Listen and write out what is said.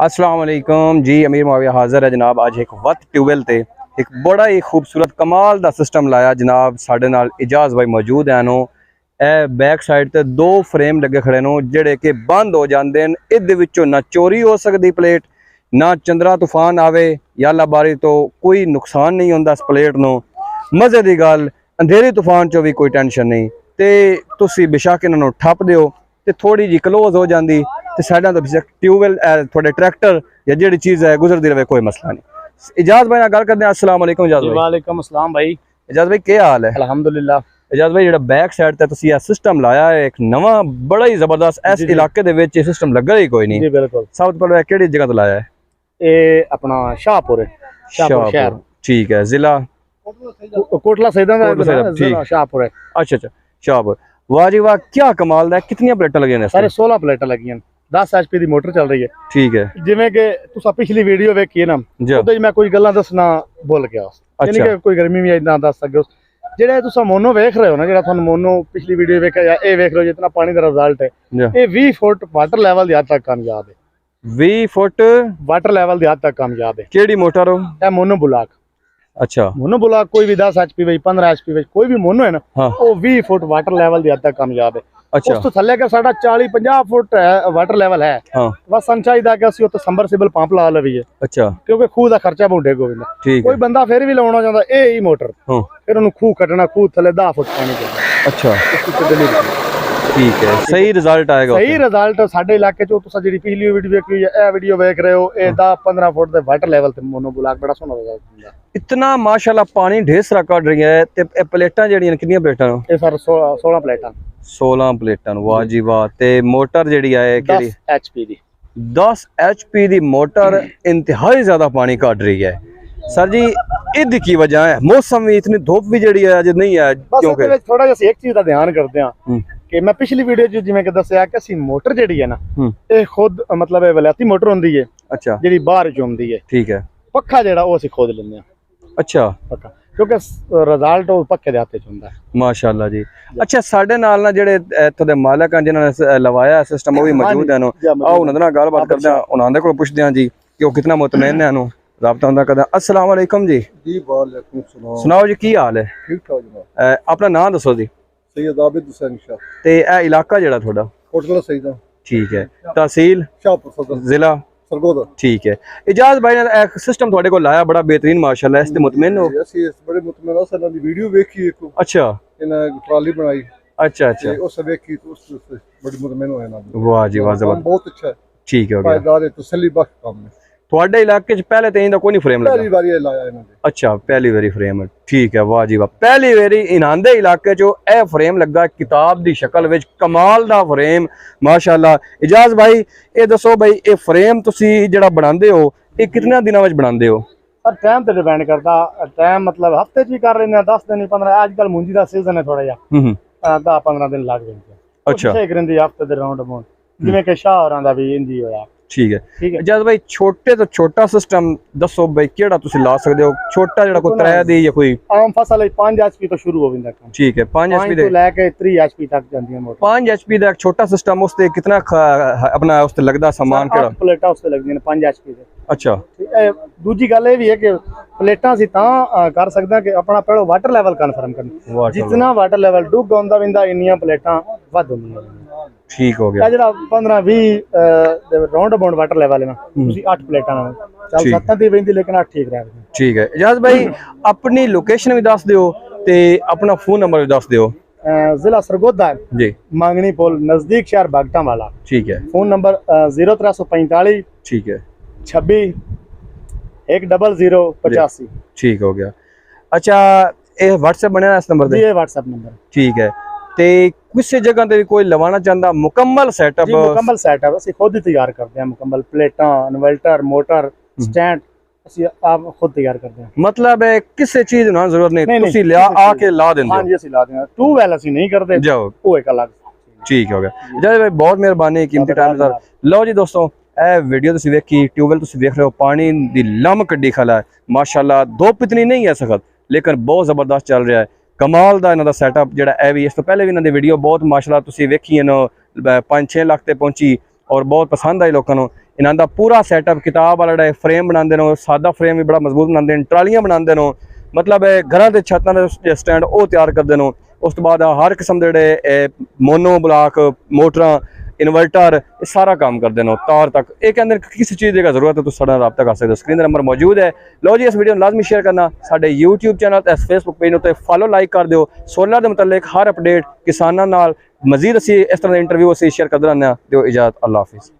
अस्सलाम वालेकुम जी। अमीर मुआविया हाज़र है जनाब। आज एक वक्त ट्यूबवेल ते एक बड़ा ही खूबसूरत कमाल दा सिस्टम लाया जनाब। साढ़े नाल इजाज़ भाई मौजूद हैं। ए बैक साइड ते दो फ्रेम लगे खड़े नो जेड़े कि बंद हो जाते हैं। इहदे विचों ना चोरी हो सकती प्लेट, ना चंद्रा तूफान आवे या अल्लाह बारी तो कोई नुकसान नहीं होंदा इस प्लेट नो। मज़े की गल, अंधेरे तूफान चो भी कोई टेंशन नहीं ते तुसी बेशक इन्हों ठप दिओ ते थोड़ी जी क्लोज हो जाती तो साइडा तो बेशक ट्यूबवेल थोड़े ट्रैक्टर या जी चीज़ है गुजरती रहे, कोई मसला नहीं। इजाज़ भाई गल करते हैं। अस्सलाम वालेकुम इजाज़ भाई। वालेकुम अस्सलाम भाई। इजाज़ भाई क्या हाल है? अल्हम्दुलिल्लाह। इजाज़ भाई, जो बैक साइड ते तुसी सिस्टम लाया है एक नवा बड़ा ही जबरदस्त, इस इलाके दे विच सिस्टम लगा ही कोई नहीं। जी बिल्कुल। सब तो पहले केड़ी जगह तो लाया है? ये अपना शाहपुर है, शाहपुर शहर। ठीक है। जिला कोटला सैयदा ठीक शाहपुर है। अच्छा अच्छा, शाहपुर। वाह जी वाह, क्या कमाल है। कितनी प्लेटां लगी ने? सारे 16 प्लेटां लगी हैं। 10 HP दी मोटर चल रही है। ठीक है। जिवें कि तुसा पिछली वीडियो वेखी है ना, उदे मैं कोई गल्लां दसना भुल गया। यानी कि कोई गर्मी में इतना दस सको जेड़ा तुसा मोनो वेख रहे हो ना, जेड़ा तुहानू मोनो पिछली वीडियो वेखा या ए वेख रहे हो, जितना पानी दा रिजल्ट है ये 20 फुट वाटर लेवल दी हद तक कामयाब है। 20 फुट वाटर लेवल दी हद तक कामयाब है। केड़ी मोटर हो? ए मोनो ब्लॉक। अच्छा, मोनो ब्लॉक कोई भी 10 HP 15 HP कोई भी मोनो है ना, वो 20 फुट वाटर लेवल दी हद तक कामयाब है। अच्छा। उस तो थल्ले का साढ़ा 40-50 फुट वाटर लेवल है। बस सन चाहिए कि असं सबमर्सिबल पंप ला लवीए। अच्छा। क्योंकि खूह का खर्चा बहुत है गोविंद। कोई बंदा फिर भी लाना चाहता है यही मोटर, फिर उन्होंने खूह कटना, खूह थले 10 फुट पानी चाहिए। अच्छा, ठीक है। सही रिजल्ट आएगा। सही रिजल्ट साडे इलाके चो तुसा जेडी पिछली वीडियो देखी है, ए वीडियो देख रहे हो, ए 10-15 फुट दे वाटर लेवल ते मोनो ब्लॉक बड़ा सोहना रिजल्ट है। इतना माशाल्लाह पानी ढेर सारा कट रही है। ते ए प्लेटां जेडीयां कितनी प्लेटां? ए सर 16 प्लेटां। 16 प्लेटां। वाह जी वाह। ते मोटर जेडी है केड़ी? 10 HP दी। 10 HP दी मोटर इंतहाई ज्यादा पानी काट रही है। सर जी इद की वजह है? मौसम भी इतनी धूप भी जड़ी है अज नहीं है, क्योंकि थोड़ा जिहा एक चीज का ध्यान करते हैं कि मैं पिछली वीडियो जिवें कि दस्सिया कि असीं मोटर जेड़ी है ना, ये खुद मतलब वलैती मोटर होंदी है। अच्छा। जेड़ी बाहर चुमदी है। ठीक है। पक्खा जेड़ा वो असीं खोद लेंदे हां। अच्छा। पक्का क्योंकि रिजल्ट वो पक्के दे हत्थ च हुंदा है। माशाअल्लाह जी। अच्छा, साडे नाल ना जेड़े इत्थों दे मालक हैं जिन्हां ने लवाया सिस्टम वो भी मौजूद हैं। आओ उन्हां दे नाल गलबात करदे हां, उन्हां दे कोल पुछदे हां जी कि वो कितना मुतमईन है राबता होंदा कदा। अस्सलाम वालेकुम जी। जी वालेकुम सलाम। सुनाओ जी की हाल है? ठीक ठाक जनाब। अपना नाम दसो जी। सैयद आबिद हुसैन शाह। ते ए इलाका जेड़ा थोड़ा? कोटला सैयदा। ठीक है। तहसील शाहपुर सदर, जिला सरगोदा। ठीक है। इजाज भाई ने एक सिस्टम थोड़े को लाया बड़ा बेहतरीन माशाल्लाह, इसते मुतमईन हो? ਅਸੀਂ ਇਸ ਬੜੇ ਮੁਤਮਈਨ ਹਾਂ। ਸਾਡੀ ਵੀਡੀਓ ਵੇਖੀ ਇੱਕ। अच्छा। ਇਹਨਾਂ ਟਰਾਲੀ ਬਣਾਈ। अच्छा अच्छा। ਉਸ ਵੇਖੀ तो ਉਸ ਬੜੀ ਮੁਤਮਈਨ ਹੋਇਆ ਨਾ। वाह जी वाह, जबरदस्त। बहुत अच्छा है। ठीक हो गया। फायदा है, तसल्ली बख्श काम है। ਤੁਹਾਡੇ ਇਲਾਕੇ ਚ ਪਹਿਲੇ ਤੇ ਇਹਦਾ ਕੋਈ ਨਹੀਂ ਫਰੇਮ ਲੱਗਾ? ਪਹਿਲੀ ਵਾਰੀ ਲਾਇਆ ਇਹਨਾਂ ਦੇ। ਅੱਛਾ, ਪਹਿਲੀ ਵਾਰੀ ਫਰੇਮ। ਠੀਕ ਹੈ। ਵਾਹ ਜੀ ਵਾਹ। ਪਹਿਲੀ ਵਾਰੀ ਇਹਨਾਂ ਦੇ ਇਲਾਕੇ ਚੋਂ ਇਹ ਫਰੇਮ ਲੱਗਾ ਕਿਤਾਬ ਦੀ ਸ਼ਕਲ ਵਿੱਚ, ਕਮਾਲ ਦਾ ਫਰੇਮ ਮਾਸ਼ਾਅੱਲਾ। ਇਜਾਜ਼ ਭਾਈ ਇਹ ਦੱਸੋ ਭਾਈ, ਇਹ ਫਰੇਮ ਤੁਸੀਂ ਜਿਹੜਾ ਬਣਾਉਂਦੇ ਹੋ ਇਹ ਕਿੰਨੇ ਦਿਨਾਂ ਵਿੱਚ ਬਣਾਉਂਦੇ ਹੋ? सर टाइम पे डिपेंड करता। टाइम मतलब हफ्ते च भी कर रहे हैं, 10 दिन 15। आजकल मूंजी का सीजन है, थोड़ा जिहा 10-15 दिन लग जाते हैं। अच्छा। हफ्ते दे राउंड अबाउट जिवें कि शाह होरां दा भी इंज ही होया। ठीक है। ठीक है। जद भाई छोटे तो छोटा सिस्टम दसो भाई केड़ा तुसी ला सकदे हो? छोटा जेड़ा कोई 3 दी या कोई आम फसल 5 HP तो शुरू हो विंदा काम। ठीक है। 5 HP दे लेके 3 HP तक जांदी है मोटर। 5 HP दा एक छोटा सिस्टम उसते कितना अपना उसते लगदा सामान केड़ा? प्लेटां उसते लगदी ने 5 HP दे। अच्छा। दूजी गल ये भी है कि प्लेटां सी तां कर सकदा कि अपना पहले वाटर लेवल कन्फर्म करना। जितना वाटर लेवल डूब होंदा विंदा इन्नियां प्लेटां वध होंदियां। ठीक हो गया। जेड़ा 15-20 राउंड अबाउट वाटर लेवल है ना, तुसी 8 प्लेटां चल 7 दी वेंदी, लेकिन 8 ठीक रहंदी। ठीक है। इजाज भाई अपनी लोकेशन भी दस दियो ते अपना फोन नंबर भी दस दियो। जिला सरगोदा जी, मांगनी पुल नजदीक शहर बागटा वाला। ठीक है। Phone number 0345। ठीक है। 26 10085। ठीक हो गया। अच्छा, ये व्हाट्सएप बनया इस नंबर पे? ये व्हाट्सएप नंबर। ठीक है। ते किसी जगह ते कोई लवाना चाहता मुकम्मल सेटअप? मुकम्मल सेटअप ਅਸੀਂ खुद ही तैयार करते हैं। मुकम्मल प्लेटां, इन्वर्टर, मोटर, स्टैंड ਅਸੀਂ आप खुद तैयार करते हैं। मतलब है किसी चीज ना जरूरत नहीं, ਤੁਸੀਂ ਲਿਆ ਆ ਕੇ ਲਾ ਦਿੰਦੇ ਹੋ? हाँ जी, ਅਸੀਂ ਲਾ ਦਿੰਦੇ ਹਾਂ। ਟੂਬਵੈਲ ਅਸੀਂ ਨਹੀਂ ਕਰਦੇ। ਜਾਓ, ਉਹ ਇੱਕ ਅਲੱਗ। ਠੀਕ ਹੋ ਗਿਆ। ਜਦ ਭਾਈ ਬਹੁਤ ਮਿਹਰਬਾਨੀ, ਕੀਮਤੀ ਟਾਈਮ ਦਾ। ਲਓ ਜੀ ਦੋਸਤੋ, ਇਹ ਵੀਡੀਓ ਤੁਸੀਂ ਵੇਖੀ, ਟਿਊਬਵੈਲ ਤੁਸੀਂ ਦੇਖ ਰਹੇ ਹੋ, ਪਾਣੀ ਦੀ ਲੰਮ ਕੱਢੀ ਖਲਾ ਹੈ ਮਾਸ਼ਾਅੱਲਾ। ਧੁੱਪ ਇਤਨੀ ਨਹੀਂ ਹੈ ਸਖਤ, लेकिन बहुत जबरदस्त चल रहा है। कमाल का इन्हों का सैटअप जोड़ा है भी। इस तो पहले भी इन्होंने वीडियो बहुत माशाल्लाह तुसी वेखी 5-6 लाख तक पहुंची और बहुत पसंद आई लोगों को। ਇਹਨਾਂ ਦਾ ਪੂਰਾ ਸੈਟਅਪ ਕਿਤਾਬ ਵਾਲਾ ਜਿਹੜਾ ਫਰੇਮ ਬਣਾਉਂਦੇ ਨੇ, ਸਾਦਾ ਫਰੇਮ ਵੀ ਬੜਾ ਮਜ਼ਬੂਤ ਬਣਾਉਂਦੇ ਨੇ, ਟਰਾਲੀਆਂ ਬਣਾਉਂਦੇ ਨੇ, ਮਤਲਬ ਘਰਾਂ ਦੇ ਛੱਤਾਂ ਦੇ ਸਟੈਂਡ ਉਹ ਤਿਆਰ ਕਰਦੇ ਨੇ। ਉਸ ਤੋਂ ਬਾਅਦ ਹਰ ਕਿਸਮ ਦੇ ਜਿਹੜੇ ਮੋਨੋ ਬਲਾਕ ਮੋਟਰਾਂ ਇਨਵਰਟਰ ਇਹ ਸਾਰਾ ਕੰਮ ਕਰਦੇ ਨੇ ਤਾਰ ਤੱਕ। ਇਹ ਕਹਿੰਦੇ ਨੇ किसी चीज़ की जरूरत है तो साढ़ा रब्ता कर सकते हो। स्क्रीन नंबर मौजूद है। लो जी इस वीडियो में लाजमी शेयर करना, साढ़े YouTube चैनल ते फेसबुक पेज उत्ते फॉलो लाइक कर दिओ। सोलर के मुतल्लिक हर अपडेट किसानां नाल मजीद असी इस तरह के इंटरव्यू असी शेयर करते रहने। दिओ इजाज़त, अल्लाह हाफिज़।